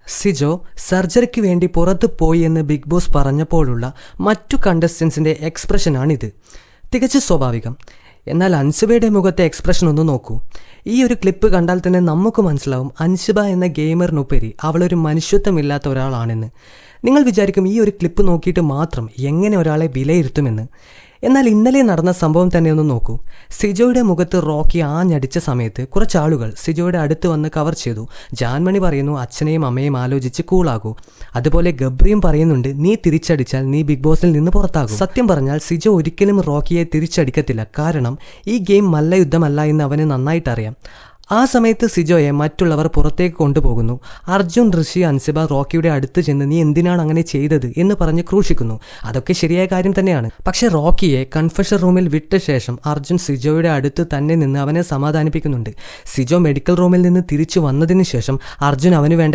സിജോ സർജറിക്ക് വേണ്ടി പുറത്തു പോയി എന്ന് ബിഗ് ബോസ് പറഞ്ഞപ്പോഴുള്ള മറ്റു കണ്ടസ്റ്റൻസിൻ്റെ എക്സ്പ്രഷനാണിത്. തികച്ചു സ്വാഭാവികം. എന്നാൽ അൻസിബയുടെ മുഖത്തെ എക്സ്പ്രഷൻ ഒന്ന് നോക്കൂ. ഈ ഒരു ക്ലിപ്പ് കണ്ടാൽ തന്നെ നമുക്ക് മനസ്സിലാവും അൻസിബ എന്ന ഗെയിമറിനുപരി അവളൊരു മനുഷ്യത്വമില്ലാത്ത ഒരാളാണെന്ന്. നിങ്ങൾ വിചാരിക്കും ഈ ഒരു ക്ലിപ്പ് നോക്കിയിട്ട് മാത്രം എങ്ങനെ ഒരാളെ വിലയിരുത്തുമെന്ന്. എന്നാൽ ഇന്നലെ നടന്ന സംഭവം തന്നെ ഒന്ന് നോക്കൂ. സിജോയുടെ മുഖത്ത് റോക്കി ആഞ്ഞടിച്ച സമയത്ത് കുറച്ചാളുകൾ സിജോയുടെ അടുത്ത് വന്ന് കവർ ചെയ്തു. ജാൻമണി പറയുന്നു അച്ഛനെയും അമ്മയും ആലോചിച്ച് കൂളാകൂ. അതുപോലെ ഗബ്രിയും പറയുന്നുണ്ട് നീ തിരിച്ചടിച്ചാൽ നീ ബിഗ് ബോസിൽ നിന്ന് പുറത്താകും. സത്യം പറഞ്ഞാൽ സിജോ ഒരിക്കലും റോക്കിയെ തിരിച്ചടിക്കത്തില്ല. കാരണം ഈ ഗെയിം മല്ലയുദ്ധമല്ല എന്ന് അവന് നന്നായിട്ടറിയാം. ആ സമയത്ത് സിജോയെ മറ്റുള്ളവർ പുറത്തേക്ക് കൊണ്ടുപോകുന്നു. അർജുൻ, ഋഷി, അൻസിബ റോക്കിയുടെ അടുത്ത് ചെന്ന് നീ എന്തിനാണ് അങ്ങനെ ചെയ്തത് എന്ന് പറഞ്ഞ് ക്രൂശിക്കുന്നു. അതൊക്കെ ശരിയായ കാര്യം തന്നെയാണ്. പക്ഷെ റോക്കിയെ കൺഫെഷൻ റൂമിൽ വിട്ട ശേഷം അർജുൻ സിജോയുടെ അടുത്ത് തന്നെ നിന്ന് അവനെ സമാധാനിപ്പിക്കുന്നുണ്ട്. സിജോ മെഡിക്കൽ റൂമിൽ നിന്ന് തിരിച്ചു വന്നതിന് ശേഷം അർജുൻ അവന് വേണ്ട